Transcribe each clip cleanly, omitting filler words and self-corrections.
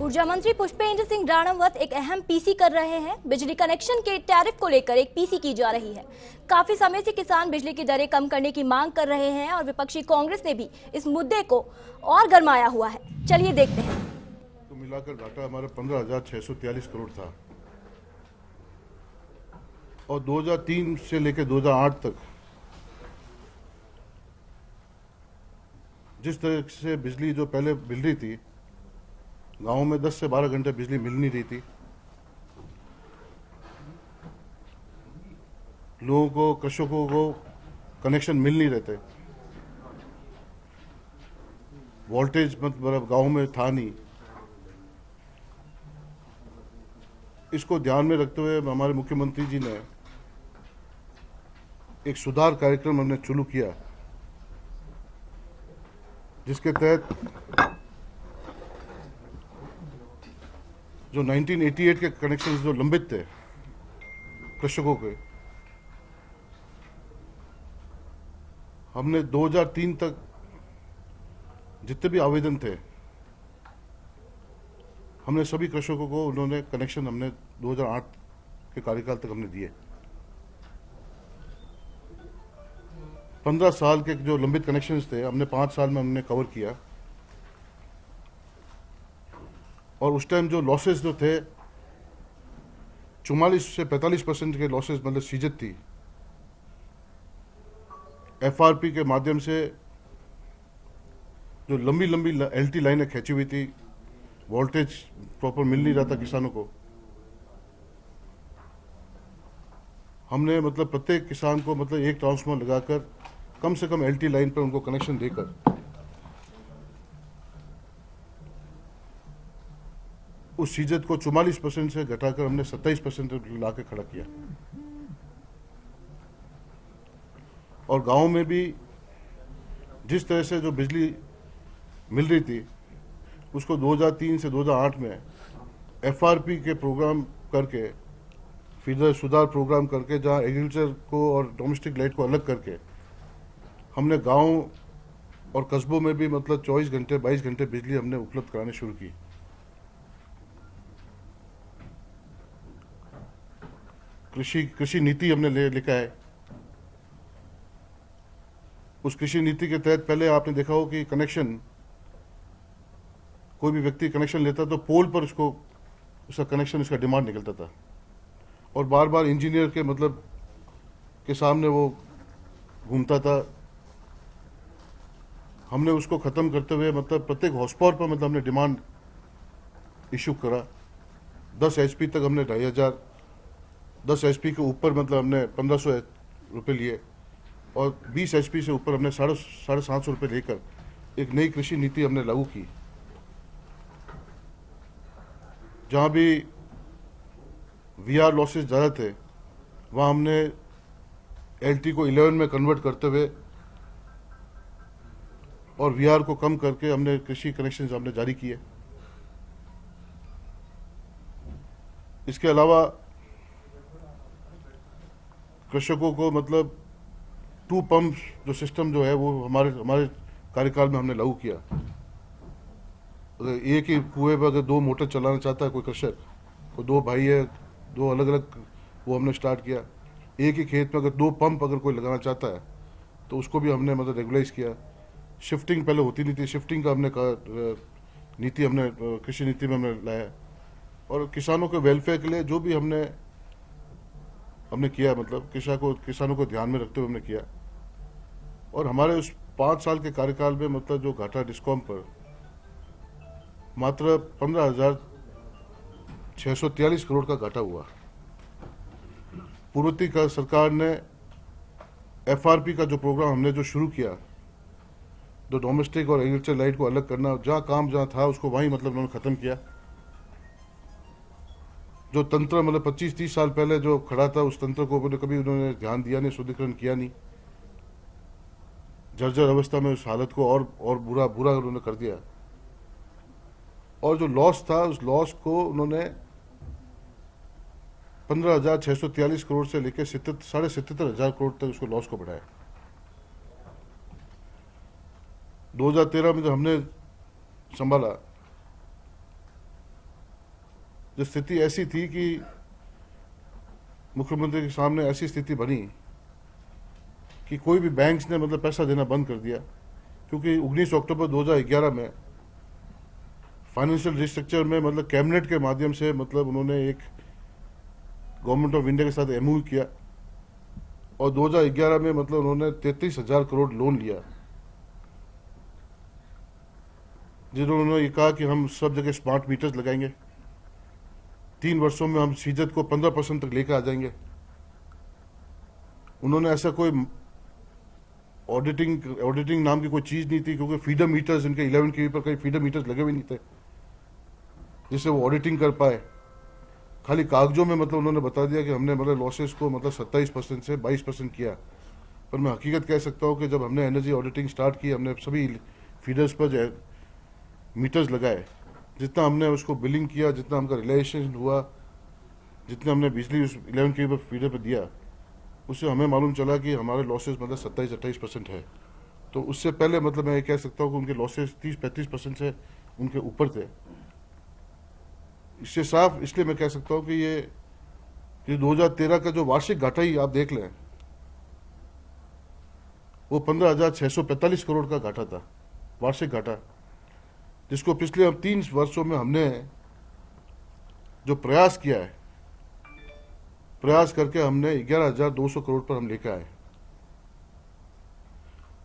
ऊर्जा मंत्री पुष्पेंद्र सिंह राणावत एक अहम पीसी कर रहे हैं। बिजली कनेक्शन के टैरिफ को लेकर एक पीसी की जा रही है। काफी समय से किसान बिजली की दरें कम करने की मांग कर रहे हैं और विपक्षी कांग्रेस ने भी इस मुद्दे को और गरमाया हुआ है। चलिए देखते हैं। तो मिलाकर घाटा हमारा 15,643 करोड़ था और 2003 से लेकर 2008 तक जिस तरह से बिजली जो पहले मिल रही थी, गांव में 10 से 12 घंटे बिजली मिल नहीं रही थी। लोगों को, कृषकों को कनेक्शन मिल नहीं रहे थे। वोल्टेज मतलब गांव में था नहीं। इसको ध्यान में रखते हुए हमारे मुख्यमंत्री जी ने एक सुधार कार्यक्रम हमने शुरू किया, जिसके तहत जो 1988 के कनेक्शन जो लंबित थे कृषकों के, हमने 2003 तक जितने भी आवेदन थे, हमने सभी कृषकों को उन्होंने कनेक्शन हमने 2008 के कार्यकाल तक हमने दिए। 15 साल के जो लंबित कनेक्शंस थे हमने 5 साल में हमने कवर किया। और उस टाइम जो लॉसेस जो थे 44 से 45% के लॉसेस मतलब सीजत थी। एफआरपी के माध्यम से जो लंबी लंबी एलटी लाइनें खींची हुई थी, वोल्टेज प्रॉपर मिल नहीं रहा था किसानों को। हमने मतलब प्रत्येक किसान को मतलब एक ट्रांसफार्मर लगाकर कम से कम एलटी लाइन पर उनको कनेक्शन देकर उस सीजत को 44% से घटाकर हमने 27% ला के खड़ा किया। और गांव में भी जिस तरह से जो बिजली मिल रही थी, उसको 2003 से 2008 में एफआरपी के प्रोग्राम करके, फिर सुधार प्रोग्राम करके, जहां एग्रीकल्चर को और डोमेस्टिक लाइट को अलग करके हमने गांव और कस्बों में भी मतलब 24 घंटे 22 घंटे बिजली हमने उपलब्ध कराने शुरू की। कृषि नीति हमने लेकर आए। उस कृषि नीति के तहत पहले आपने देखा हो कि कनेक्शन, कोई भी व्यक्ति कनेक्शन लेता तो पोल पर उसका कनेक्शन, उसका डिमांड निकलता था और बार बार इंजीनियर के मतलब के सामने वो घूमता था। हमने उसको खत्म करते हुए मतलब प्रत्येक हॉर्स पावर पर मतलब हमने डिमांड इशू करा। 10 HP तक हमने 2,500, 10 HP के ऊपर मतलब हमने 1,500 रुपये लिए और 20 HP से ऊपर हमने 750 रुपये लेकर एक नई कृषि नीति हमने लागू की। जहाँ भी VR लॉसेस ज़्यादा थे, वहाँ हमने LT को 11 में कन्वर्ट करते हुए और VR को कम करके हमने कृषि कनेक्शन हमने जारी किए। इसके अलावा कृषकों को मतलब 2 पंप जो सिस्टम जो है वो हमारे कार्यकाल में हमने लागू किया। अगर एक ही कुएं पर अगर 2 मोटर चलाना चाहता है कोई कृषक, कोई 2 भाई है, 2 अलग अलग, वो हमने स्टार्ट किया। एक ही खेत में अगर 2 पंप अगर कोई लगाना चाहता है तो उसको भी हमने मतलब रेगुलाइज किया। शिफ्टिंग पहले होती नहीं थी, शिफ्टिंग का हमने नीति हमने कृषि नीति में हमने लाया। और किसानों के वेलफेयर के लिए जो भी हमने किया, मतलब किसानों को ध्यान में रखते हुए हमने किया। और हमारे उस 5 साल के कार्यकाल में मतलब जो घाटा डिस्कॉम पर मात्र 15,643 करोड़ का घाटा हुआ। पूर्ववर्ती का सरकार ने एफआरपी का जो प्रोग्राम हमने जो शुरू किया, जो डोमेस्टिक और एग्रीकल्चर लाइट को अलग करना, जहाँ काम जहाँ था उसको वहीं मतलब उन्होंने ख़त्म किया। जो तंत्र मतलब 25-30 साल पहले जो खड़ा था, उस तंत्र को कभी उन्होंने ध्यान दिया नहीं, शुद्धिकरण किया नहीं। जर्जर अवस्था में उस हालत को और बुरा उन्होंने कर दिया। और जो लॉस था, उस लॉस को उन्होंने 15,643 करोड़ से लेकर 77,500 करोड़ तक उसको लॉस को बढ़ाया। 2013 में जब हमने संभाला जो स्थिति ऐसी थी कि मुख्यमंत्री के सामने ऐसी स्थिति बनी कि कोई भी बैंक्स ने मतलब पैसा देना बंद कर दिया, क्योंकि 19 अक्टूबर 2011 में फाइनेंशियल रिस्ट्रक्चर में मतलब कैबिनेट के माध्यम से मतलब उन्होंने एक गवर्नमेंट ऑफ इंडिया के साथ एमओयू किया और 2011 में मतलब उन्होंने 33,000 करोड़ लोन लिया, जिन्होंने ये कहा कि हम सब जगह स्मार्ट मीटर्स लगाएंगे, 3 वर्षों में हम सीजत को 15% तक लेकर आ जाएंगे। उन्होंने ऐसा कोई ऑडिटिंग नाम की कोई चीज नहीं थी, क्योंकि फीडर मीटर्स इनके 11 केवी पर कई फीडर मीटर्स लगे हुए नहीं थे जिससे वो ऑडिटिंग कर पाए। खाली कागजों में मतलब उन्होंने बता दिया कि हमने मतलब लॉसेस को मतलब 27% से 22% किया, पर मैं हकीकत कह सकता हूँ कि जब हमने एनर्जी ऑडिटिंग स्टार्ट की, हमने सभी फीडर्स पर जो मीटर्स लगाए, जितना हमने उसको बिलिंग किया, जितना हमका रिलाइजेशन हुआ, जितना हमने बिजली उस 11 केवी पर फीडर पर दिया, उससे हमें मालूम चला कि हमारे लॉसेस मतलब 27-28% है। तो उससे पहले मतलब मैं ये कह सकता हूँ कि उनके लॉसेस 30-35% से उनके ऊपर थे। इससे साफ इसलिए मैं कह सकता हूँ कि ये 2013 का जो वार्षिक घाटा ही आप देख लें, वो 15,645 करोड़ का घाटा था, वार्षिक घाटा, जिसको पिछले 3 वर्षों में हमने जो प्रयास किया है, प्रयास करके हमने 11,200 करोड़ पर हम लेकर आए।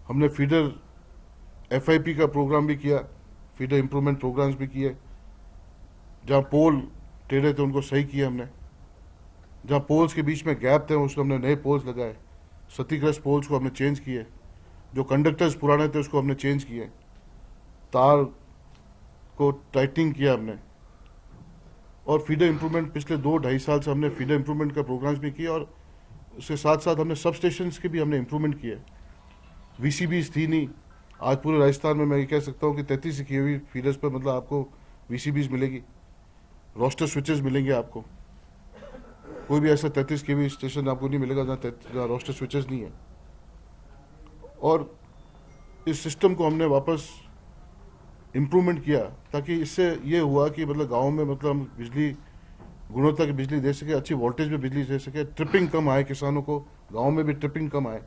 हमने फीडर एफआईपी का प्रोग्राम भी किया, फीडर इंप्रूवमेंट प्रोग्राम्स भी किए, जहां पोल टेढ़े थे उनको सही किया हमने, जहां पोल्स के बीच में गैप थे उसको हमने नए पोल्स लगाए, क्षतिग्रस्त पोल्स को हमने चेंज किए, जो कंडक्टर्स पुराने थे उसको हमने चेंज किए, तार को टाइटनिंग किया हमने, और फीडर इंप्रूवमेंट पिछले 2-2.5 साल से हमने फीडर इंप्रूवमेंट का प्रोग्राम्स भी किए, और उसके साथ साथ हमने सब स्टेशंस के भी हमने इंप्रूवमेंट किए। वीसीबीज थी नहीं, आज पूरे राजस्थान में मैं ये कह सकता हूँ कि 33 केवी फीडर्स पर मतलब आपको वीसीबीज मिलेगी, रोस्टर स्विचेस मिलेंगे आपको। कोई भी ऐसा 33 केवी स्टेशन आपको नहीं मिलेगा जहाँ रोस्टर स्विचेस नहीं है। और इस सिस्टम को हमने वापस इम्प्रूवमेंट किया, ताकि इससे ये हुआ कि मतलब गाँव में मतलब हम बिजली गुणवत्ता की बिजली दे सके, अच्छी वोल्टेज में बिजली दे सके, ट्रिपिंग कम आए किसानों को, गाँव में भी ट्रिपिंग कम आए।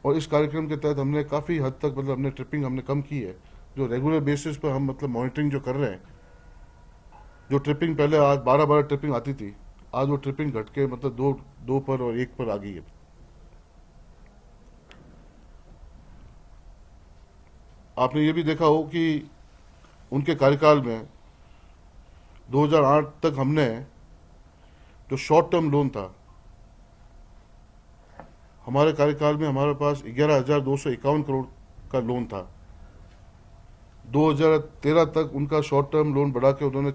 और इस कार्यक्रम के तहत हमने काफ़ी हद तक मतलब हमने ट्रिपिंग हमने कम की है। जो रेगुलर बेसिस पर हम मतलब मॉनिटरिंग जो कर रहे हैं, जो ट्रिपिंग पहले आज 12 ट्रिपिंग आती थी, आज वो ट्रिपिंग घट के मतलब 2 पर और 1 पर आ गई है। आपने ये भी देखा हो कि उनके कार्यकाल में 2008 तक हमने जो शॉर्ट टर्म लोन था, हमारे कार्यकाल में हमारे पास 11,251 करोड़ का लोन था। 2013 तक उनका शॉर्ट टर्म लोन बढ़ा के उन्होंने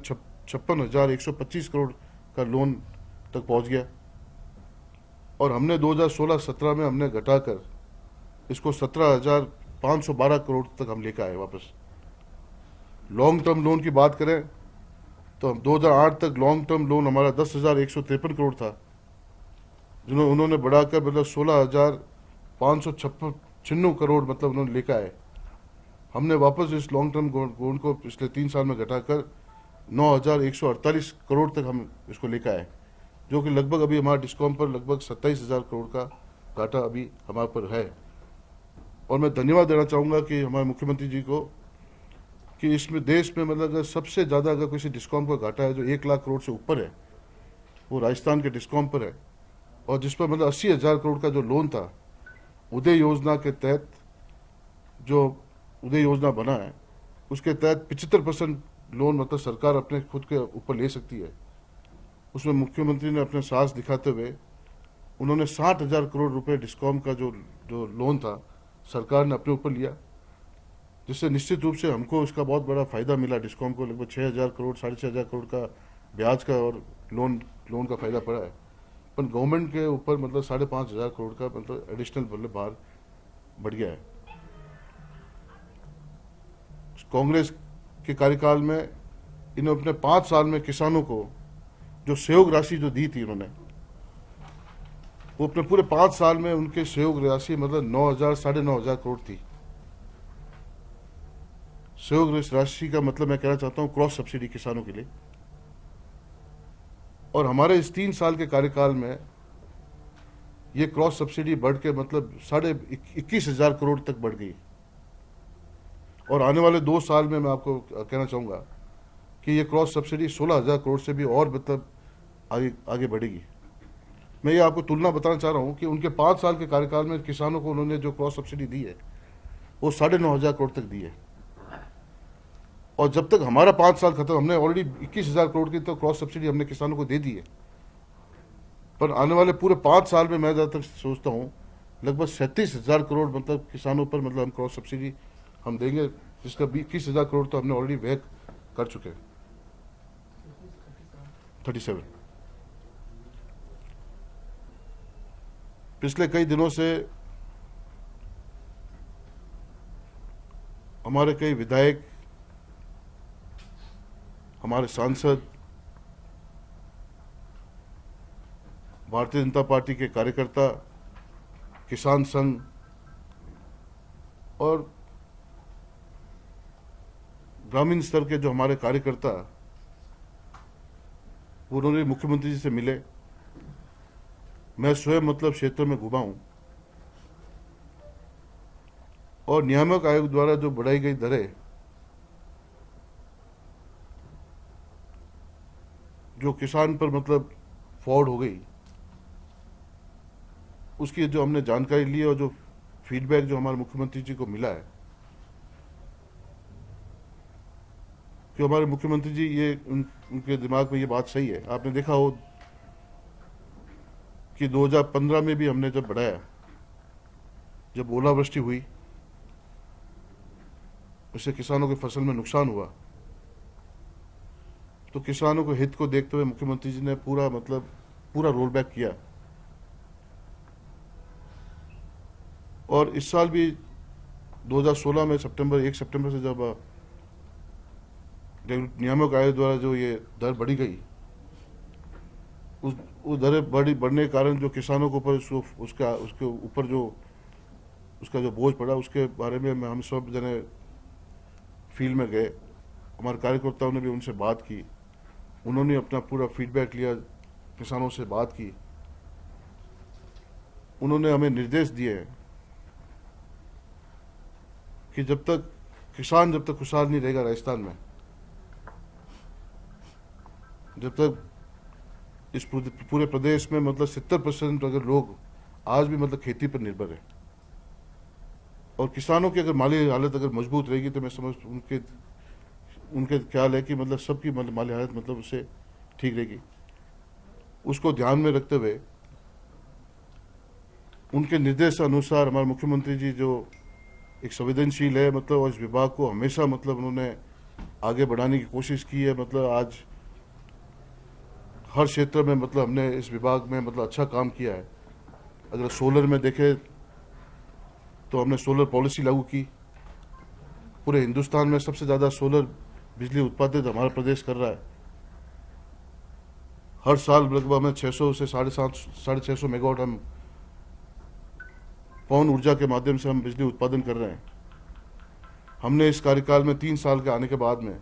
56,125 करोड़ का लोन तक पहुंच गया, और हमने 2016-17 में हमने घटाकर इसको 17,512 करोड़ तक हम लेकर आए वापस। लॉन्ग टर्म लोन की बात करें तो 2008 तक लॉन्ग टर्म लोन हमारा 10,153 करोड़ था, जिन्होंने उन्होंने बढ़ाकर मतलब 16,596 करोड़ मतलब उन्होंने लेकर आए। हमने वापस इस लॉन्ग टर्म लोन को पिछले 3 साल में घटाकर 9,148 करोड़ तक हम इसको लेकर आए, जो कि लगभग अभी हमारे डिस्कॉम पर लगभग 27,000 करोड़ का घाटा अभी हमारे पर है। और मैं धन्यवाद देना चाहूँगा कि हमारे मुख्यमंत्री जी को कि इसमें देश में मतलब अगर सबसे ज़्यादा अगर किसी डिस्कॉम का घाटा है जो 1 लाख करोड़ से ऊपर है, वो राजस्थान के डिस्कॉम पर है, और जिस पर मतलब 80,000 करोड़ का जो लोन था उदय योजना के तहत, जो उदय योजना बना है उसके तहत 75% लोन मतलब सरकार अपने खुद के ऊपर ले सकती है। उसमें मुख्यमंत्री ने अपने साहस दिखाते हुए उन्होंने 60,000 करोड़ रुपए डिस्कॉम का जो लोन था सरकार ने अपने ऊपर लिया, जिससे निश्चित रूप से हमको इसका बहुत बड़ा फायदा मिला। डिस्कॉम को लगभग 6,000 करोड़ 6,500 करोड़ का ब्याज का और लोन का फायदा पड़ा है, पर गवर्नमेंट के ऊपर मतलब 5,500 करोड़ का मतलब एडिशनल मतलब भार बढ़ गया है। कांग्रेस के कार्यकाल में इन्होंने अपने 5 साल में किसानों को जो सहयोग राशि जो दी थी उन्होंने, वो अपने पूरे 5 साल में उनके सहयोग राशि मतलब 9,000 साढ़े 9,000 करोड़ थी। सहयोग राशि का मतलब मैं कहना चाहता हूँ क्रॉस सब्सिडी किसानों के लिए, और हमारे इस 3 साल के कार्यकाल में ये क्रॉस सब्सिडी बढ़ के मतलब 21,500 करोड़ तक बढ़ गई। और आने वाले 2 साल में मैं आपको कहना चाहूँगा कि ये क्रॉस सब्सिडी 16,000 करोड़ से भी और मतलब आगे बढ़ेगी। मैं ये आपको तुलना बताना चाह रहा हूँ कि उनके 5 साल के कार्यकाल में किसानों को उन्होंने जो क्रॉस सब्सिडी दी है वो 9,500 करोड़ तक दी है। और जब तक हमारा 5 साल खत्म, हमने ऑलरेडी 21,000 करोड़ की तो क्रॉस सब्सिडी हमने किसानों को दे दी है। पर आने वाले पूरे 5 साल में मैं ज़्यादातर सोचता हूँ लगभग 37,000 करोड़ मतलब किसानों पर मतलब हम क्रॉस सब्सिडी हम देंगे, जिसका 21,000 करोड़ तो हमने ऑलरेडी व्यय कर चुके हैं। 37। पिछले कई दिनों से हमारे कई विधायक, हमारे सांसद, भारतीय जनता पार्टी के कार्यकर्ता, किसान संघ और ग्रामीण स्तर के जो हमारे कार्यकर्ता, उन्होंने मुख्यमंत्री जी से मिले। मैं स्वयं मतलब क्षेत्र में घुमा हूं और नियामक आयोग द्वारा जो बढ़ाई गई दरें, जो किसान पर मतलब फ्रॉड हो गई, उसकी जो हमने जानकारी ली और जो फीडबैक जो हमारे मुख्यमंत्री जी को मिला है कि हमारे मुख्यमंत्री जी ये उनके दिमाग में ये बात सही है। आपने देखा हो कि 2015 में भी हमने जब बढ़ाया, जब ओलावृष्टि हुई, उससे किसानों की फसल में नुकसान हुआ, तो किसानों के हित को देखते हुए मुख्यमंत्री जी ने पूरा रोल बैक किया। और इस साल भी 2016 में 1 सितंबर से जब नियामक आयोग द्वारा जो ये दर बढ़ी गई, उस दरें बढ़ने के कारण जो किसानों के ऊपर उसके ऊपर जो उसका जो बोझ पड़ा, उसके बारे में हम सब जने फील्ड में गए। हमारे कार्यकर्ताओं ने भी उनसे बात की, उन्होंने अपना पूरा फीडबैक लिया, किसानों से बात की। उन्होंने हमें निर्देश दिए कि जब तक खुशहाल नहीं रहेगा राजस्थान में, जब तक इस पूरे प्रदेश में मतलब 70% अगर लोग आज भी मतलब खेती पर निर्भर है और किसानों की अगर माली हालत अगर मजबूत रहेगी, तो मैं समझ उनके ख्याल है कि मतलब सबकी माली हालत मतलब उससे ठीक रहेगी। उसको ध्यान में रखते हुए उनके निर्देश अनुसार हमारे मुख्यमंत्री जी जो एक संवेदनशील है मतलब, और इस विभाग को हमेशा मतलब उन्होंने आगे बढ़ाने की कोशिश की है। मतलब आज हर क्षेत्र में मतलब हमने इस विभाग में मतलब अच्छा काम किया है। अगर सोलर में देखें तो हमने सोलर पॉलिसी लागू की। पूरे हिंदुस्तान में सबसे ज़्यादा सोलर बिजली उत्पादित हमारा प्रदेश कर रहा है। हर साल लगभग हमें 600 से 650 मेगावाट हम पवन ऊर्जा के माध्यम से हम बिजली उत्पादन कर रहे हैं। हमने इस कार्यकाल में 3 साल के आने के बाद में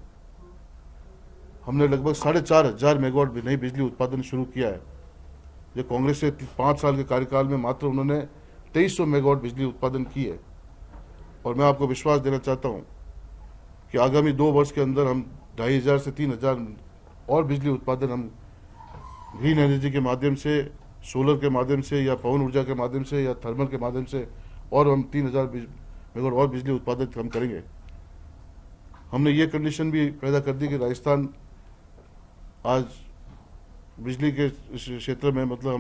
हमने लगभग 4,500 मेगावाट नई बिजली उत्पादन शुरू किया है। जो कांग्रेस से 5 साल के कार्यकाल में मात्र उन्होंने 2300 मेगावाट बिजली उत्पादन की है। और मैं आपको विश्वास देना चाहता हूं कि आगामी 2 वर्ष के अंदर हम 2,500 से 3,000 और बिजली उत्पादन हम ग्रीन एनर्जी के माध्यम से, सोलर के माध्यम से या पवन ऊर्जा के माध्यम से या थर्मल के माध्यम से, और हम 3,000 मेगावाट और बिजली उत्पादन हम करेंगे। हमने ये कंडीशन भी पैदा कर दी कि राजस्थान आज बिजली के क्षेत्र में मतलब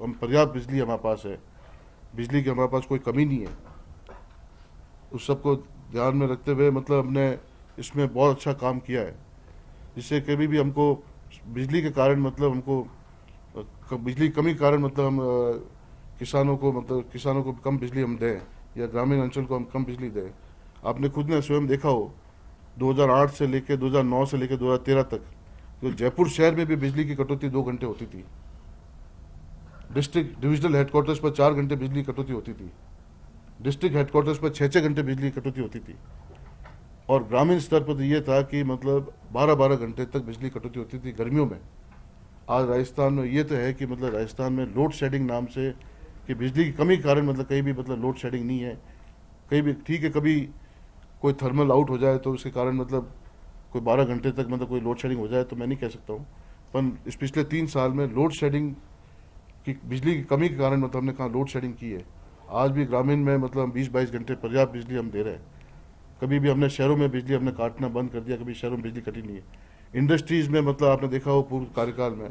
हम पर्याप्त बिजली हमारे पास है, बिजली की हमारे पास कोई कमी नहीं है। उस सबको ध्यान में रखते हुए मतलब हमने इसमें बहुत अच्छा काम किया है, जिससे कभी भी हमको बिजली के कारण मतलब हमको बिजली कमी के कारण मतलब हम किसानों को कम बिजली हम दें या ग्रामीण अंचल को हम कम बिजली दें। आपने खुद ने स्वयं देखा हो 2008 से लेकर 2009 से लेकर 2013 तक तो जयपुर शहर में भी बिजली की कटौती 2 घंटे होती थी। डिस्ट्रिक्ट डिविजनल हेडक्वार्टर्स पर 4 घंटे बिजली कटौती होती थी। डिस्ट्रिक्ट हेडक्वार्टर्स पर 6-6 घंटे बिजली कटौती होती थी। और ग्रामीण स्तर पर तो ये था कि मतलब 12-12 घंटे तक बिजली कटौती होती थी गर्मियों में। आज राजस्थान में ये तो है कि मतलब राजस्थान में लोड शेडिंग नाम से कि बिजली की कमी के कारण मतलब कहीं भी मतलब लोड शेडिंग नहीं है। कहीं भी ठीक है, कभी कोई थर्मल आउट हो जाए तो उसके कारण मतलब कोई 12 घंटे तक मतलब कोई लोड शेडिंग हो जाए तो मैं नहीं कह सकता हूँ, पर इस पिछले 3 साल में लोड शेडिंग की बिजली की कमी के कारण मतलब हमने कहा लोड शेडिंग की है। आज भी ग्रामीण में मतलब हम 20-22 घंटे पर्याप्त बिजली हम दे रहे हैं। कभी भी हमने शहरों में बिजली हमने काटना बंद कर दिया, कभी शहरों में बिजली कटी नहीं है। इंडस्ट्रीज़ में मतलब आपने देखा हो पूर्व कार्यकाल में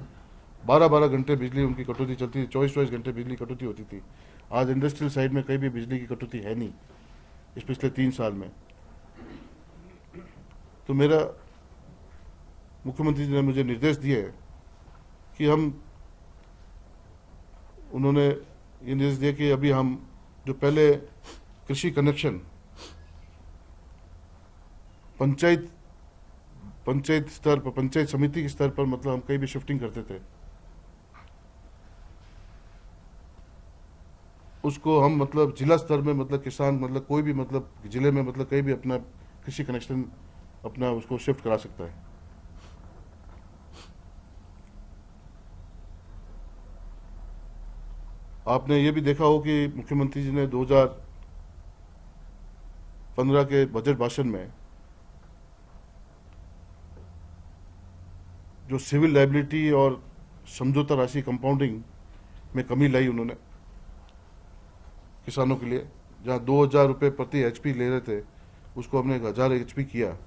12-12 घंटे बिजली उनकी कटौती चलती थी, 24-24 घंटे बिजली कटौती होती थी। आज इंडस्ट्रियल साइड में कहीं भी बिजली की कटौती है नहीं इस पिछले 3 साल में। तो मेरा मुख्यमंत्री जी ने मुझे निर्देश दिए कि उन्होंने ये निर्देश दिया कि अभी हम जो पहले कृषि कनेक्शन पंचायत स्तर पर, पंचायत समिति के स्तर पर मतलब हम कहीं भी शिफ्टिंग करते थे, उसको हम मतलब जिला स्तर में मतलब किसान मतलब कोई भी मतलब जिले में मतलब कहीं भी अपना कृषि कनेक्शन अपना उसको शिफ्ट करा सकता है। आपने ये भी देखा हो कि मुख्यमंत्री जी ने 2015 के बजट भाषण में जो सिविल लायबिलिटी और समझौता राशि कंपाउंडिंग में कमी लाई उन्होंने किसानों के लिए, जहां 2000 रुपये प्रति एचपी ले रहे थे उसको हमने 1000 एचपी किया।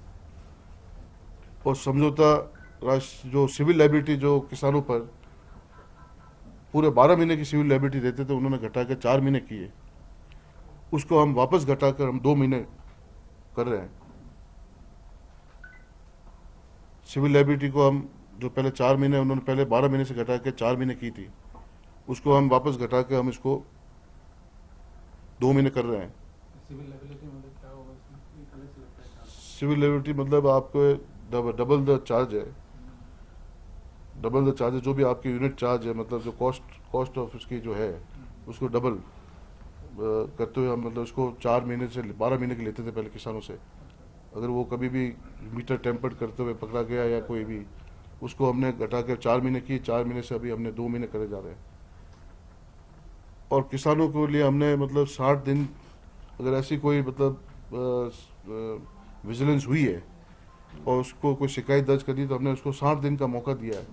और समझौता राशि जो सिविल लायबिलिटी जो किसानों पर पूरे 12 महीने की सिविल लायबिलिटी देते थे उन्होंने घटा के 4 महीने किए, उसको हम वापस घटाकर हम 2 महीने कर रहे हैं। सिविल लायबिलिटी को हम जो पहले 4 महीने उन्होंने पहले 12 महीने से घटा के 4 महीने की थी, उसको हम वापस घटा के हम इसको 2 महीने कर रहे हैं। सिविल लायबिलिटी मतलब क्या होगा इसमें? एक अलग से लगता है चार्ज। सिविल लायबिलिटी मतलब आपको डबल द चार्ज है, डबल द चार्ज है, जो भी आपकी यूनिट चार्ज है मतलब जो कॉस्ट ऑफ उसकी जो है उसको डबल करते हुए हम मतलब उसको 4 महीने से 12 महीने के लेते थे पहले किसानों से। अगर वो कभी भी मीटर टेम्पर्ड करते हुए पकड़ा गया या कोई भी, उसको हमने घटा के 4 महीने की, 4 महीने से अभी हमने 2 महीने करे जा रहे हैं। और किसानों के लिए हमने मतलब 60 दिन अगर ऐसी कोई मतलब विजिलेंस हुई है और उसको कोई शिकायत दर्ज कर दी तो हमने उसको 60 दिन का मौका दिया है।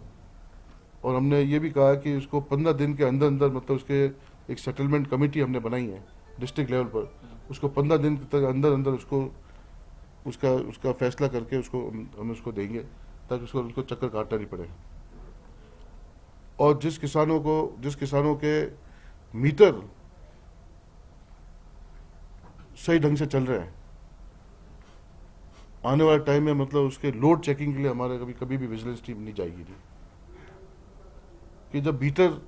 और हमने ये भी कहा कि उसको 15 दिन के अंदर अंदर मतलब उसके एक सेटलमेंट कमेटी हमने बनाई है डिस्ट्रिक्ट लेवल पर, उसको 15 दिन तक अंदर अंदर उसको उसका फैसला करके उसको हम उसको देंगे ताकि उसको चक्कर काटना नहीं पड़े। और जिस किसानों के मीटर सही ढंग से चल रहे हैं, आने वाले टाइम में मतलब उसके लोड चेकिंग के लिए हमारे कभी भी विजिलेंस टीम नहीं जाएगी नहीं। कि जब मीटर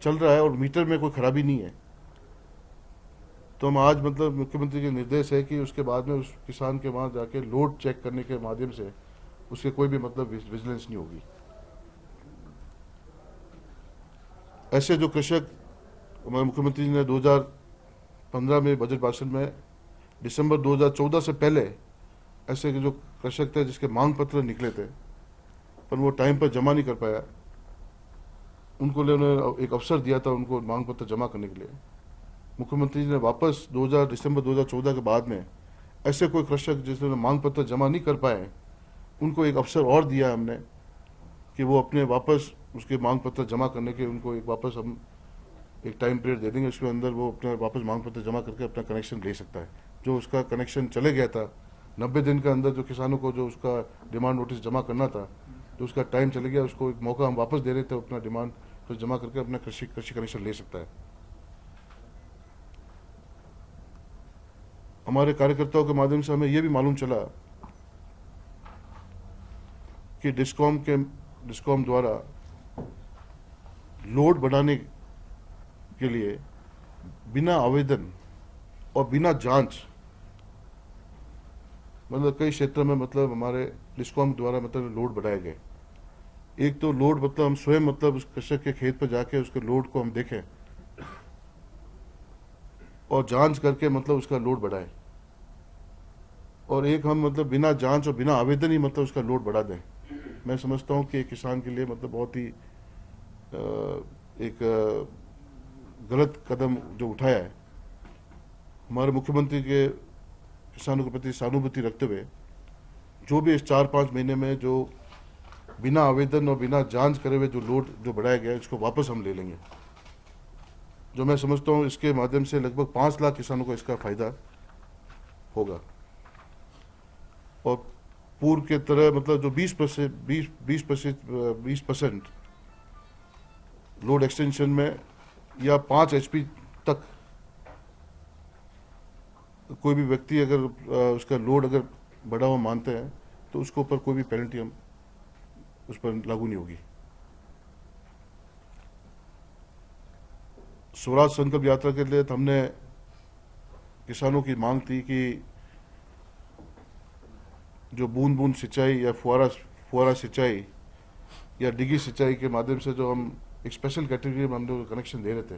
चल रहा है और मीटर में कोई खराबी नहीं है तो हम आज मतलब मुख्यमंत्री के निर्देश है कि उसके बाद में उस किसान के वहां जाके लोड चेक करने के माध्यम से उसके कोई भी मतलब विजिलेंस नहीं होगी। ऐसे जो कृषक हमारे मुख्यमंत्री जी ने 2015 में बजट भाषण में दिसंबर 2014 से पहले ऐसे जो कृषक थे जिसके मांग पत्र निकले थे पर वो टाइम पर जमा नहीं कर पाया, उनको लिए उन्होंने एक अवसर दिया था उनको मांग पत्र जमा करने के लिए। मुख्यमंत्री जी ने वापस दिसंबर 2014 के बाद में ऐसे कोई कृषक जिसने मांग पत्र जमा नहीं कर पाए उनको एक अवसर और दिया हमने कि वो अपने वापस उसके मांग पत्र जमा करने के उनको एक वापस हम एक टाइम पीरियड दे देंगे, उसके अंदर वो अपने वापस मांग पत्र जमा करके अपना कनेक्शन ले सकता है। जो उसका कनेक्शन चले गया था 90 दिन के अंदर जो किसानों को जो उसका डिमांड नोटिस जमा करना था, जो उसका टाइम चले गया उसको एक मौका हम वापस दे रहे थे, अपना डिमांड तो जमा करके अपना कृषि कनेक्शन ले सकता है। हमारे कार्यकर्ताओं के माध्यम से हमें यह भी मालूम चला कि डिस्कॉम द्वारा लोड बढ़ाने के लिए बिना आवेदन और बिना जांच मतलब कई क्षेत्रों में मतलब हमारे डिस्कॉम द्वारा मतलब लोड बढ़ाए गए। एक तो लोड मतलब हम स्वयं मतलब उस कृषक के खेत पर जाके उसके लोड को हम देखें और जांच करके मतलब उसका लोड बढ़ाएं, और एक हम मतलब बिना जांच और बिना आवेदन ही मतलब उसका लोड बढ़ा दें। मैं समझता हूं कि एक किसान के लिए मतलब बहुत ही एक गलत कदम जो उठाया है, हमारे मुख्यमंत्री के किसानों के प्रति सहानुभूति रखते हुए जो भी इस 4-5 महीने में जो बिना आवेदन और बिना जांच करे हुए जो लोड जो बढ़ाया गया है, इसको वापस हम ले लेंगे। जो मैं समझता हूँ इसके माध्यम से लगभग 5 लाख किसानों को इसका फायदा होगा। और पूर्व के तरह मतलब जो 20% लोड एक्सटेंशन में या 5 HP तक कोई भी व्यक्ति अगर उसका लोड अगर बढ़ा हुआ मानते हैं तो उसके ऊपर कोई भी पेनल्टी हम उस पर लागू नहीं होगी। स्वराज संकल्प यात्रा के लिए हमने किसानों की मांग थी कि जो बूंद बूंद सिंचाई या फुहारा सिंचाई या डिगी सिंचाई के माध्यम से जो हम एक स्पेशल कैटेगरी में हम लोग कनेक्शन दे रहे थे,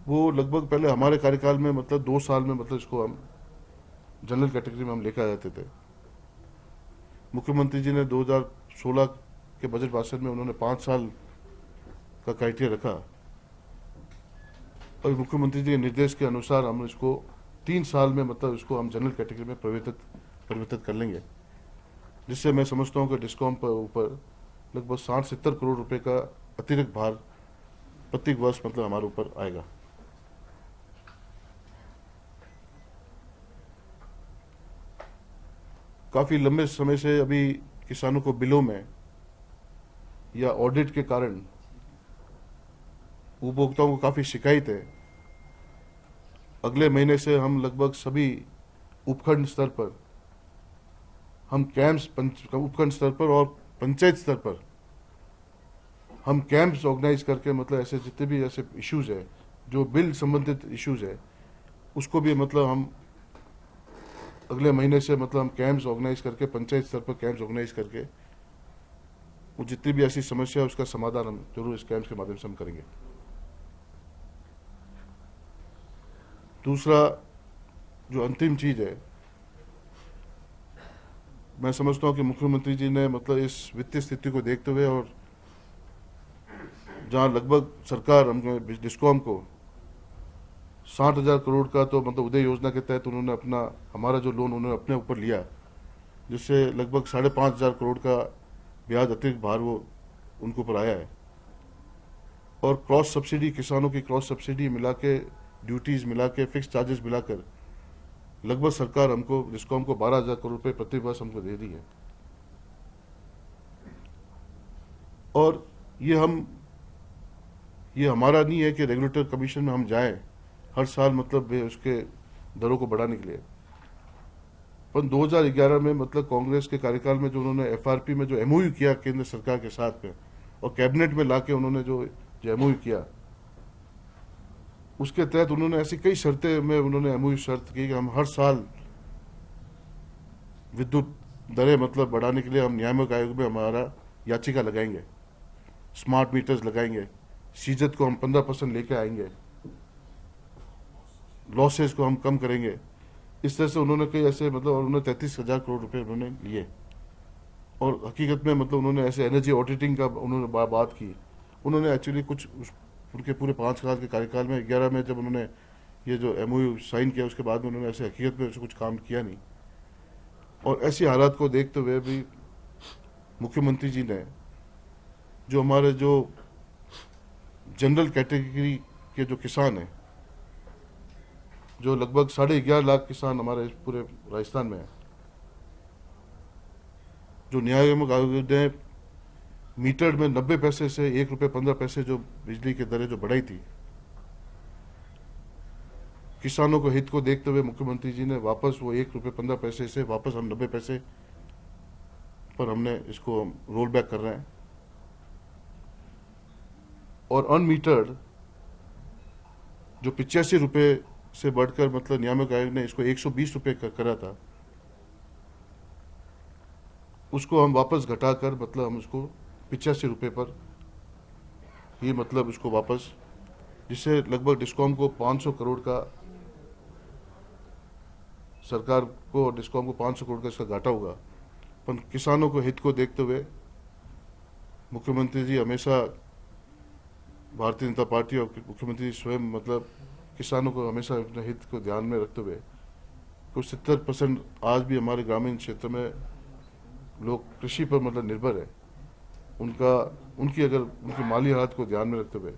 वो लगभग पहले हमारे कार्यकाल में मतलब 2 साल में मतलब इसको हम जनरल कैटेगरी में हम लेकर आ जाते थे। मुख्यमंत्री जी ने 2016 के बजट भाषण में उन्होंने 5 साल का क्राइटेरिया रखा और मुख्यमंत्री जी के निर्देश के अनुसार हम इसको 3 साल में मतलब इसको हम जनरल कैटेगरी में परिवर्तित कर लेंगे, जिससे मैं समझता हूँ कि डिस्कॉम पर ऊपर लगभग 60-70 करोड़ रुपए का अतिरिक्त भार प्रत्येक वर्ष मतलब हमारे ऊपर आएगा। काफी लंबे समय से अभी किसानों को बिलों में या ऑडिट के कारण उपभोक्ताओं को काफी शिकायत है। अगले महीने से हम लगभग सभी उपखंड स्तर पर हम कैंप्स उपखंड स्तर पर और पंचायत स्तर पर हम कैंप्स ऑर्गेनाइज करके मतलब ऐसे जितने भी ऐसे इश्यूज है जो बिल संबंधित इश्यूज है उसको भी मतलब हम अगले महीने से मतलब हम कैंप्स ऑर्गेनाइज करके पंचायत स्तर पर कैंप्स ऑर्गेनाइज करके वो जितनी भी ऐसी समस्या है उसका समाधान हम जरूर इस कैंप्स के माध्यम से हम करेंगे। दूसरा जो अंतिम चीज है, मैं समझता हूं कि मुख्यमंत्री जी ने मतलब इस वित्तीय स्थिति को देखते हुए और जहां लगभग सरकार हमको डिस्कॉम को 60,000 करोड़ का तो मतलब उदय योजना के तहत उन्होंने अपना हमारा जो लोन उन्होंने अपने ऊपर लिया, जिससे लगभग 5,500 करोड़ का ब्याज अतिरिक्त भार वो उनके ऊपर आया है। और क्रॉस सब्सिडी, किसानों की क्रॉस सब्सिडी मिला के, ड्यूटीज मिला के, फिक्स चार्जेस मिलाकर लगभग सरकार हमको डिस्कॉम को 12,000 करोड़ रुपए प्रति वर्ष हमको दे रही है। और ये हमारा नहीं है कि रेगुलेटर कमीशन में हम जाएं हर साल मतलब उसके दरों को बढ़ाने के लिए। पर 2011 में मतलब कांग्रेस के कार्यकाल में जो उन्होंने एफआरपी में जो एमओयू किया केंद्र सरकार के साथ में और कैबिनेट में लाके उन्होंने जो एमओयू किया, उसके तहत उन्होंने ऐसी कई शर्तें में उन्होंने एमओयू शर्त की कि हम हर साल विद्युत दरें मतलब बढ़ाने के लिए हम नियामक आयोग में हमारा याचिका लगाएंगे, स्मार्ट मीटर्स लगाएंगे, सीजत को हम 15% लेके आएंगे, लॉसेस को हम कम करेंगे। इस तरह से उन्होंने कई ऐसे मतलब उन्होंने 33,000 करोड़ रुपए उन्होंने लिए। और हकीकत में मतलब उन्होंने ऐसे एनर्जी ऑडिटिंग का उन्होंने बात की। उन्होंने एक्चुअली कुछ उनके पूरे 5 साल के कार्यकाल में 11 में जब उन्होंने ये जो एमओयू साइन किया उसके बाद में उन्होंने ऐसे हकीकत में ऐसे कुछ काम किया नहीं। और ऐसी हालात को देखते हुए भी मुख्यमंत्री जी ने जो हमारे जो जनरल कैटेगरी के जो किसान हैं, जो लगभग 11.5 लाख किसान हमारे पूरे राजस्थान में है, जो नियामक आयोग ने मीटर में 90 पैसे से 1 रुपये 15 पैसे जो बिजली की दरें जो बढ़ाई थी, किसानों को हित को देखते हुए मुख्यमंत्री जी ने वापस वो 1 रुपये 15 पैसे से वापस हम 90 पैसे पर हमने इसको रोल बैक कर रहे हैं। और अनमीटर्ड जो 85 रुपये से बढ़कर मतलब नियामक आयोग ने इसको 120 रुपये करा था, उसको हम वापस घटाकर मतलब हम उसको 85 रुपये पर ही मतलब उसको वापस, जिससे लगभग डिस्कॉम को 500 करोड़ का सरकार को और डिस्कॉम को 500 करोड़ का इसका घाटा होगा। पर किसानों को हित को देखते हुए मुख्यमंत्री जी हमेशा, भारतीय जनता पार्टी और मुख्यमंत्री स्वयं मतलब किसानों को हमेशा अपने हित को ध्यान में रखते हुए कुछ 70% आज भी हमारे ग्रामीण क्षेत्र में लोग कृषि पर मतलब निर्भर है, उनकी माली हालत को ध्यान में रखते हुए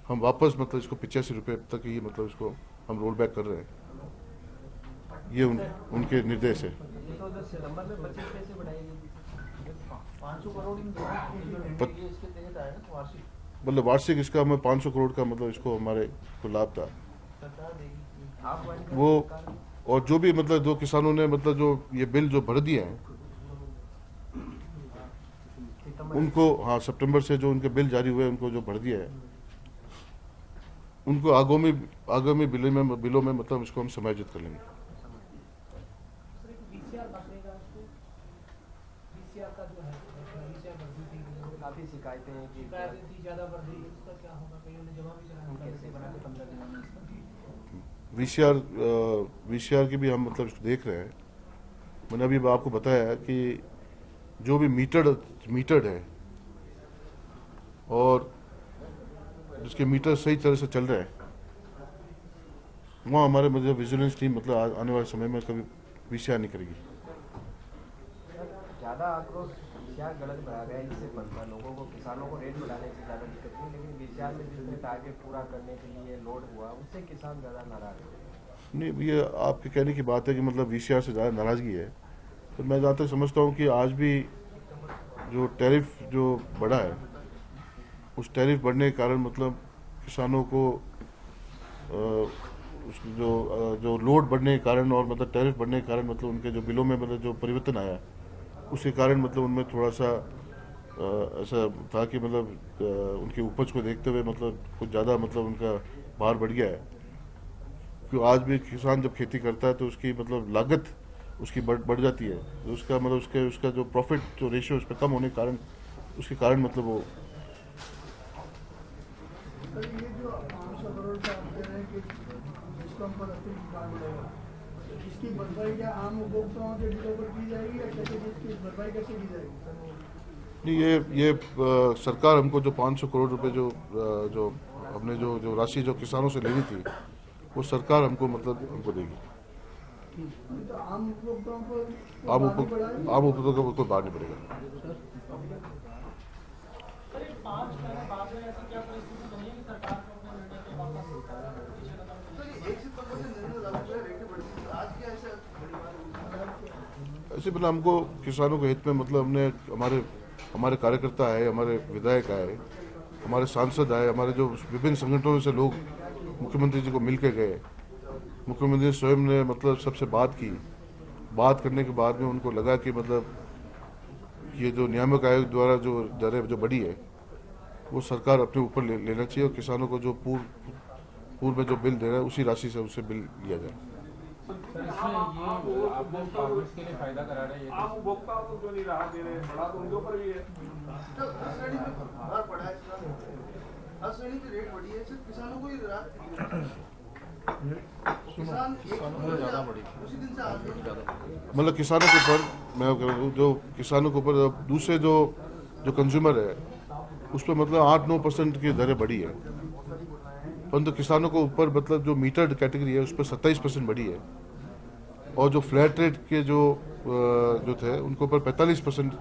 हम वापस मतलब इसको 85 रुपये तक ही मतलब इसको हम रोल बैक कर रहे हैं। ये उनके निर्देश है। सितंबर में 25 पैसे बढ़ाई गई, 500 करोड़ इसके तहत आया ना वार्षिक, मतलब वार्षिक इसका हमें 500 करोड़ का मतलब इसको हमारे को लाभ था वो। और जो भी मतलब दो किसानों ने मतलब जो ये बिल जो भर दिए हैं उनको, हाँ सितंबर से जो उनके बिल जारी हुए उनको जो भर दिया है उनको आगामी बिलों में मतलब इसको हम समायोजित कर लेंगे। काफी शिकायतें हैं कि ज्यादा बढ़ रही है, उसका क्या होगा? कहीं उन्हें जमा भी कराना, कैसे बना के 15 दिनों में इसका वीसीआर की भी हम मतलब इसको देख रहे हैं। मैंने अभी आपको बताया कि जो भी मीटर्ड है और जिसके मीटर सही तरह से चल रहे हैं वहाँ हमारे मतलब विजिलेंस टीम मतलब आने वाले समय में कभी वीसीआर नहीं करेगी। ज्यादा आक्रोश वीसीआर गलत बढ़ा गया, इससे बनता लोगों को, किसानों को रेट बढ़ाने से ज्यादा दिक्कत नहीं, लेकिन वीसीआर में जिसने टारगेट पूरा करने के लिए लोड हुआ उससे किसान ज्यादा नाराज है। नहीं, ये आपके कहने की बात है कि मतलब वीसीआर से ज़्यादा नाराज़गी है, तो मैं जहाँ तक समझता हूँ कि आज भी जो टैरिफ जो बढ़ा है उस टैरिफ बढ़ने के कारण मतलब किसानों को जो लोड बढ़ने के कारण और मतलब टैरिफ बढ़ने के कारण मतलब उनके जो बिलों में मतलब जो परिवर्तन आया उसके कारण मतलब उनमें थोड़ा सा ऐसा था कि मतलब उनकी उपज को देखते हुए मतलब कुछ ज़्यादा मतलब उनका भार बढ़ गया है। क्योंकि आज भी किसान जब खेती करता है तो उसकी मतलब लागत उसकी बढ़ जाती है, तो उसका मतलब उसका जो प्रॉफिट जो रेशियो उस पर कम होने के कारण उसके कारण मतलब वो ये जो 500 करोड़ का आप कह रहे हैं कि जिसको हम पर अतिरिक्त बांध रहेगा, इसकी भरपाई क्या आम उपभोक्ताओं के बिलों पर की जाएगी या कैसे, इसकी भरपाई कैसे की जाएगी? नहीं, ये सरकार हमको जो 500 करोड़ रुपए जो हमने जो राशि जो किसानों से लेनी थी वो सरकार हमको मतलब हमको देगी। तो आम उपभोक्ताओं को आम उपभोक्ताओं को बाहर नहीं पड़ेगा। ऐसे मतलब हमको किसानों के हित में मतलब हमने हमारे कार्यकर्ता है, हमारे विधायक आए, हमारे सांसद आए, हमारे जो विभिन्न संगठनों से लोग मुख्यमंत्री जी को मिल के गए, मुख्यमंत्री स्वयं ने मतलब सबसे बात करने के बाद में उनको लगा कि मतलब ये जो नियामक आयोग द्वारा जो दरें जो बढ़ी है वो सरकार अपने ऊपर लेना चाहिए और किसानों को जो पूर्व में जो बिल दे रहा है उसी राशि से उससे बिल लिया जाए। सर इसमें ये आपको फार्मर्स के लिए फायदा करा रहे हैं, आम उपभोक्ताओं को जो नहीं राहत दे रहे हैं, बड़ा तो उनके ऊपर भी है। हर श्रेणी की रेट बढ़ी है, सिर्फ किसानों को ही राहत किसान ज्यादा बढ़ी उसी दिन से मतलब किसानों के ऊपर मैं कह रहा हूँ जो किसानों के ऊपर दूसरे जो कंज्यूमर है उस पर मतलब 8-9% की दरें बढ़ी है, परंतु किसानों को ऊपर मतलब जो मीटर्ड कैटेगरी है उस पर 27% बढ़ी है और जो फ्लैट रेट के जो थे उनके ऊपर 45%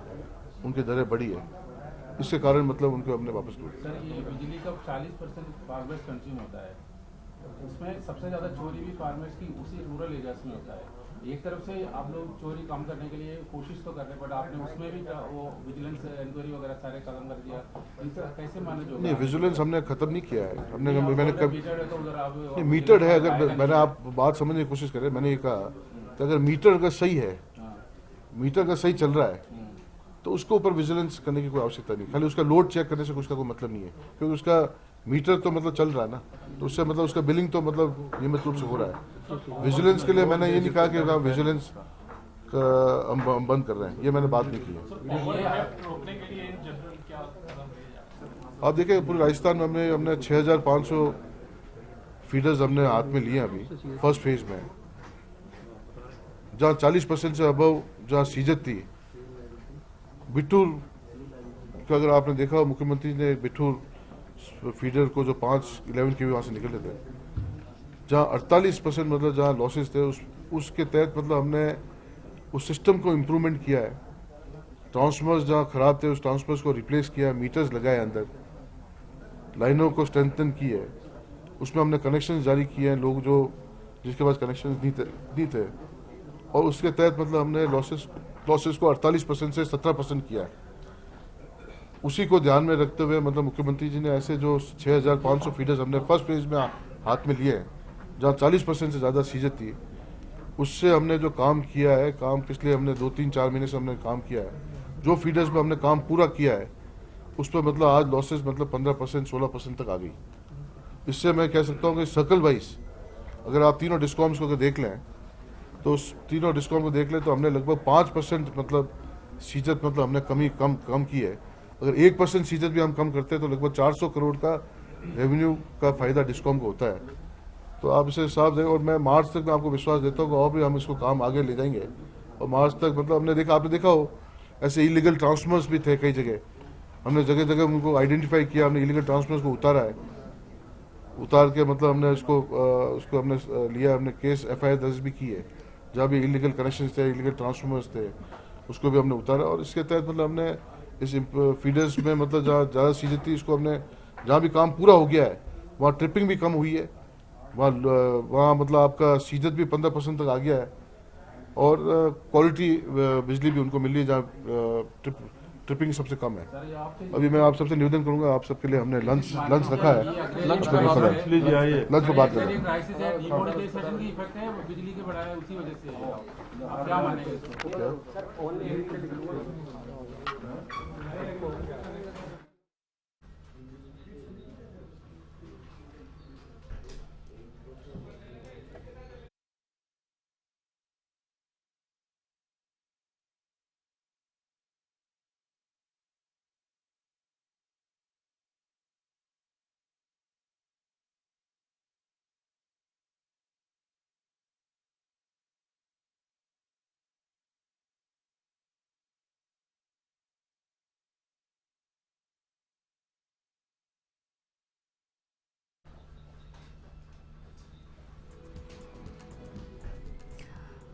उनकी दरें बढ़ी है। इसके कारण मतलब उनको हमने वापस कर दिया। सर ये बिजली का 40% फार्मर्स कंज्यूम होता है, उसमें सबसे ज़्यादा चोरी भी फार्मर्स की उसी रूरल एरियाज में होता है। एक तरफ से आप लोग चोरी कम करने के लिए कोशिश तो कर रहे हैं, बट आपने उसमें भी वो विजिलेंस इंक्वायरी वगैरह सारे खत्म कर दिया, इनसे कैसे मैनेज होगा? नहीं, विजिलेंस हमने खत्म नहीं किया है, मैंने कब तो उधर आप नहीं मीटर्ड है। अगर मैंने आप बात समझने की कोशिश करें, मैंने ये कहा कि अगर मीटर अगर सही है, मीटर अगर सही चल रहा है तो उसके ऊपर विजिलेंस करने की कोई आवश्यकता नहीं। खाली उसका लोड चेक करने से कुछ का कोई मतलब नहीं है, क्योंकि उसका मीटर तो मतलब चल रहा है ना, तो उससे मतलब उसका बिलिंग तो मतलब नियमित रूप से हो रहा है। विजिलेंस के लिए मैंने ये नहीं कहा कि विजिलेंस का हम बंद कर रहे हैं, ये मैंने बात नहीं की है। आप देखिए पूरे राजस्थान में हमने 6500 फीडर्स हमने हाथ में लिए अभी फर्स्ट फेज में, जहाँ 40% से अबव जहाँ सीजत थी, बिट्टूर का अगर आपने देखा, मुख्यमंत्री ने बिठूर फीडर को जो 11 के वहाँ से निकले थे, जहाँ 48% मतलब जहाँ लॉसेस थे, उसके तहत मतलब हमने उस सिस्टम को इम्प्रूवमेंट किया है। ट्रांसफॉर्मर्स जहाँ खराब थे उस ट्रांसफॉर्मर्स को रिप्लेस किया, मीटर्स लगाए अंदर, लाइनों को स्ट्रेंथन की है, उसमें हमने कनेक्शन जारी किए हैं लोग जो जिसके पास कनेक्शन नहीं थे, और उसके तहत मतलब हमने लॉसेस को 48% से 17% किया है। उसी को ध्यान में रखते हुए मतलब मुख्यमंत्री जी ने ऐसे जो 6500 फीडर्स हमने फर्स्ट फेज में हाथ में लिए हैं, जहाँ 40% से ज़्यादा सीजत थी, उससे हमने जो काम किया है, काम पिछले हमने 2-3-4 महीने से हमने काम किया है, जो फीडर्स में हमने काम पूरा किया है उस पर मतलब आज लॉसेस मतलब 15% 16% तक आ गई। इससे मैं कह सकता हूँ कि सर्कल वाइज अगर आप तीनों डिस्कॉम्स को अगर देख लें तो उस तीनों डिस्कॉम को देख लें तो हमने लगभग 5% मतलब सीजत मतलब हमने कम की है। अगर 1% सीजत भी हम कम करते हैं तो लगभग 400 करोड़ का रेवेन्यू का फायदा डिस्कॉम को होता है। तो आप इसे साफ दें, और मैं मार्च तक मैं आपको विश्वास देता हूँ कि और भी हम इसको काम आगे ले जाएंगे। और मार्च तक मतलब आपने देखा हो ऐसे इलीगल ट्रांसफॉर्मर्स भी थे कई जगह, हमने जगह जगह उनको आइडेंटिफाई किया, हमने इलीगल ट्रांसफॉर्मर्स को उतारा है, उतार के मतलब हमने उसको हमने लिया, हमने केस FIR दर्ज भी की है, जहाँ भी इलीगल कनेक्शन थे, इलीगल ट्रांसफॉर्मर्स थे, उसको भी हमने उतारा। और इसके तहत मतलब हमने इस फीडर्स में मतलब जहाँ ज़्यादा सीजत थी इसको हमने, जहाँ भी काम पूरा हो गया है वहाँ ट्रिपिंग भी कम हुई है, वहाँ मतलब आपका सीजत भी 15% तक आ गया है, और क्वालिटी बिजली भी उनको मिल रही है जहाँ ट्रिपिंग सबसे कम है। अभी मैं आप सबसे निवेदन करूंगा, आप सबके लिए हमने लंच रखा है, लंच पर बात करें। बिजली के बढ़ाए उसी वजह से आप क्या मानेंगे?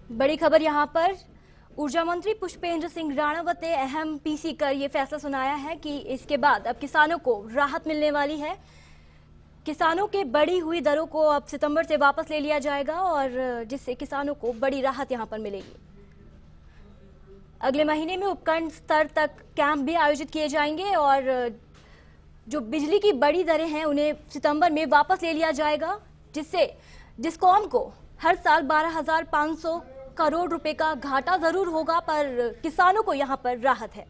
बड़ी खबर यहाँ पर ऊर्जा मंत्री पुष्पेंद्र सिंह राणावत ने अहम पीसी कर ये फैसला सुनाया है कि इसके बाद अब किसानों को राहत मिलने वाली है। किसानों के बढ़ी हुई दरों को अब सितंबर से वापस ले लिया जाएगा और जिससे किसानों को बड़ी राहत यहाँ पर मिलेगी। अगले महीने में उपखंड स्तर तक कैंप भी आयोजित किए जाएंगे और जो बिजली की बड़ी दरें हैं उन्हें सितंबर में वापस ले लिया जाएगा, जिससे डिस्कॉम को हर साल 12,500 करोड़ रुपए का घाटा जरूर होगा, पर किसानों को यहां पर राहत है।